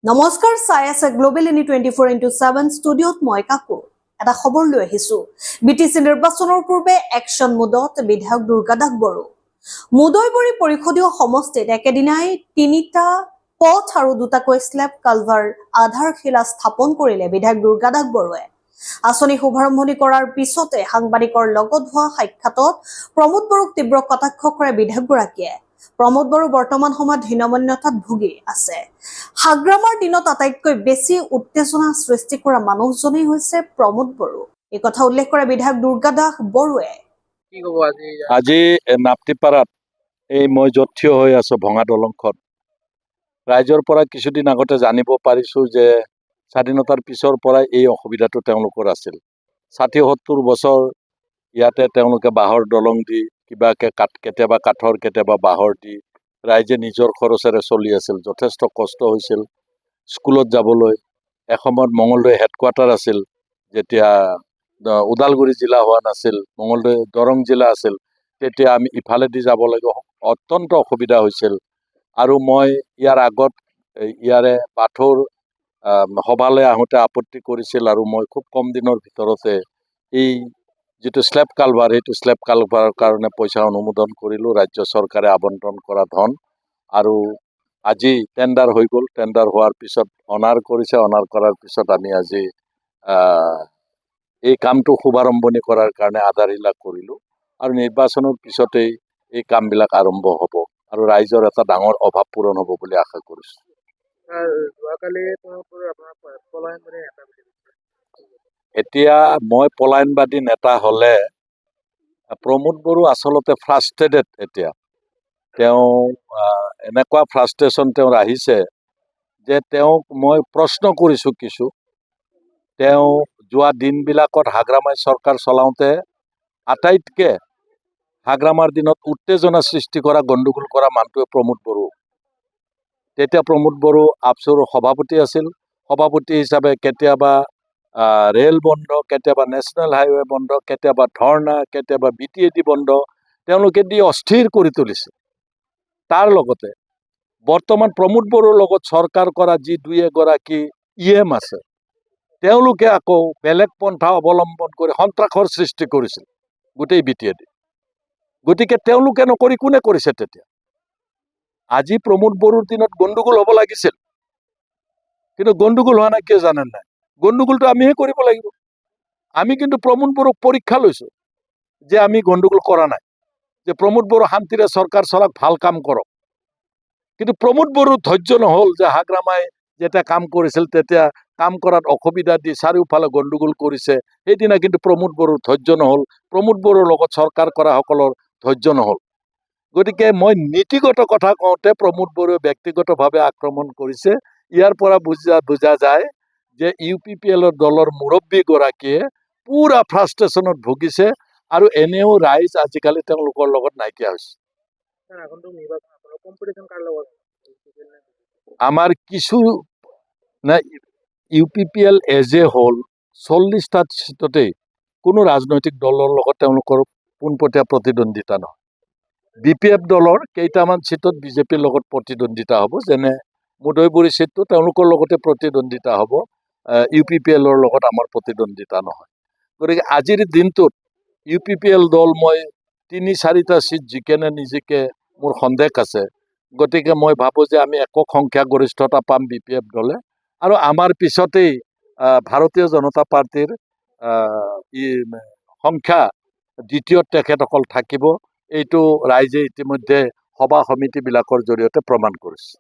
নমস্কাৰ, চাই আছে গ্লোবেল ইনি 24x7 ষ্টুডিঅ'ত মই কাকু এটা খবৰ লৈ আহিছো। বিটিচি নিৰ্বাচনৰ পূৰ্বে একশ্যন মুডত বিধায়ক দুৰ্গাদাস বড়ো। মুদৈবৰী পৰিষদীয় সমষ্টিত একেদিনাই 3টা পথ আৰু 2টাকৈ স্লেব কালভাৰ আধাৰশিলা স্থাপন কৰিলে বিধায়ক দুৰ্গাদাস বড়োৱে। আঁচনি শুভাৰম্ভণি কৰাৰ পিছতে সাংবাদিকৰ লগত হোৱা সাক্ষাতত প্ৰমোদ বড়োক তীব্ৰ কটাক্ষ কৰে বিধায়কগৰাকীয়ে। প্ৰমোদ বড়ো বৰ্তমান সময়ত হীনমন্যতাত ভুগি আছে। হাগ্ৰামাৰ দিনত আটাইতকৈ বেছি উত্তেজনা সৃষ্টি কৰা মানুহজনেই হৈছে প্ৰমোদ বড়ো। এই কথা উল্লেখ কৰে বিধায়ক দুৰ্গাদাস বড়োৱে। আজি নাপটিপাৰাত এই মই য'ত থিয় হৈ আছো ভঙা দলংখন, ৰাইজৰ পৰা কিছুদিন আগতে জানিব পাৰিছো যে স্বাধীনতাৰ পিছৰ পৰাই এই অসুবিধাটো তেওঁলোকৰ আছিল। ৬০-৭০ বছৰ ইয়াতে তেওঁলোকে বাঁহৰ দলং দি কিবাকে কেতিয়াবা কাঠৰ কেতিয়াবা বাঁহৰ দি ৰাইজে নিজৰ খৰচেৰে চলি আছিল। যথেষ্ট কষ্ট হৈছিল স্কুলত যাবলৈ। এসময়ত মঙলদৈ হেডকোৱাৰ্টাৰ আছিল, যেতিয়া ওদালগুৰি জিলা হোৱা নাছিল, মঙলদৈ দৰং জিলা আছিল, তেতিয়া আমি ইফালেদি যাব লাগে, অত্যন্ত অসুবিধা হৈছিল। আৰু মই ইয়াৰ আগত ইয়াৰে বাথৌৰ সভালৈ আহোঁতে আপত্তি কৰিছিল, আৰু মই খুব কম দিনৰ ভিতৰতে এই যিটো স্লেব কালভাৰ, সেইটো স্লেব কালভাৰৰ কাৰণে পইচা অনুমোদন কৰিলোঁ, ৰাজ্য চৰকাৰে আবণ্টন কৰা ধন। আৰু আজি টেণ্ডাৰ হৈ গ'ল। টেণ্ডাৰ হোৱাৰ পিছত অনাৰ কৰিছে, অনাৰ কৰাৰ পিছত আমি আজি এই কামটো শুভাৰম্ভণি কৰাৰ কাৰণে আধাৰশিলা কৰিলোঁ। আৰু নিৰ্বাচনৰ পিছতেই এই কামবিলাক আৰম্ভ হ'ব আৰু ৰাইজৰ এটা ডাঙৰ অভাৱ পূৰণ হ'ব বুলি আশা কৰিছোঁ। এতিয়া মই পলায়নবাদী নেতা হ'লে প্ৰমোদ বড়ো আচলতে ফ্ৰাষ্ট্ৰেটেড। এতিয়া তেওঁ এনেকুৱা ফ্ৰাষ্ট্ৰেশ্যন তেওঁৰ আহিছে যে তেওঁক মই প্ৰশ্ন কৰিছোঁ কিছু। তেওঁ যোৱা দিনবিলাকত হাগ্ৰামাই চৰকাৰ চলাওঁতে আটাইতকৈ হাগ্ৰামাৰ দিনত উত্তেজনা সৃষ্টি কৰা, গণ্ডগোল কৰা মানুহটোৱে প্ৰমোদ বড়ো। তেতিয়া প্ৰমোদ বড়ো আপচুৰ সভাপতি আছিল। সভাপতি হিচাপে কেতিয়াবা ৰেল বন্ধ, কেতিয়াবা নেশ্যনেল হাইৱে বন্ধ, কেতিয়াবা ধৰ্ণা, কেতিয়াবা BTAD বন্ধ, তেওঁলোকে দি অস্থিৰ কৰি তুলিছে। তাৰ লগতে বৰ্তমান প্ৰমোদ বড়োৰ লগত চৰকাৰ কৰা যি 2-এগৰাকী EM আছে, তেওঁলোকে আকৌ বেলেগ পন্থা অৱলম্বন কৰি সন্ত্ৰাসৰ সৃষ্টি কৰিছিল গোটেই BTAD। গতিকে তেওঁলোকে নকৰি কোনে কৰিছে তেতিয়া? আজি প্ৰমোদ বড়োৰ দিনত গণ্ডগোল হ'ব লাগিছিল, কিন্তু গণ্ডগোল হোৱা নাই। কিয় জানে নাই? গণ্ডগোলটো আমিহে কৰিব লাগিব। আমি কিন্তু প্ৰমোদ বড়োক পৰীক্ষা লৈছোঁ যে আমি গণ্ডগোল কৰা নাই, যে প্ৰমোদ বড়ো শান্তিৰে চৰকাৰ চলাক, ভাল কাম কৰক। কিন্তু প্ৰমোদ বড়োৰ ধৈৰ্য নহ'ল যে হাগ্ৰামাই যেতিয়া কাম কৰিছিল তেতিয়া কাম কৰাত অসুবিধা দি চাৰিওফালে গণ্ডগোল কৰিছে। সেইদিনা কিন্তু প্ৰমোদ বড়োৰ ধৈৰ্য নহ'ল, প্ৰমোদ বড়োৰ লগত চৰকাৰ কৰাসকলৰ ধৈৰ্য নহ'ল। গতিকে মই নীতিগত কথা কওঁতে প্ৰমোদ বড়োৱে ব্যক্তিগতভাৱে আক্ৰমণ কৰিছে। ইয়াৰ পৰা বুজা যায় যে UPPL দলৰ মুৰব্বীগৰাকীয়ে পুৰা ফ্ৰাষ্ট্ৰেশ্যনত ভুগিছে, আৰু এনেও ৰাইজ আজিকালি তেওঁলোকৰ লগত নাইকিয়া হৈছে। আমাৰ কিছু UPPL এজ এ হোল 40টা চিটতেই কোনো ৰাজনৈতিক দলৰ লগত তেওঁলোকৰ পোনপটীয়া প্ৰতিদ্বন্দ্বিতা নহয়। BPF দলৰ কেইটামান চিটত BJPৰ লগত প্ৰতিদ্বন্দ্বিতা হ'ব, যেনে মুদৈবৰী চিটটো তেওঁলোকৰ লগতে প্ৰতিদ্বন্দ্বিতা হ'ব, UPPLৰ লগত আমাৰ প্ৰতিদ্বন্দ্বিতা নহয়। গতিকে আজিৰ দিনটোত UPPL দল মই 3-4টা চিট জিকেনে নিজিকে মোৰ সন্দেহ আছে। গতিকে মই ভাবোঁ যে আমি একক সংখ্যাগৰিষ্ঠতা পাম BPF দলে, আৰু আমাৰ পিছতেই ভাৰতীয় জনতা পাৰ্টীৰ সংখ্যা দ্বিতীয়ত তেখেতসকল থাকিব। এইটো ৰাইজে ইতিমধ্যে সভা সমিতিবিলাকৰ জৰিয়তে প্ৰমাণ কৰিছে।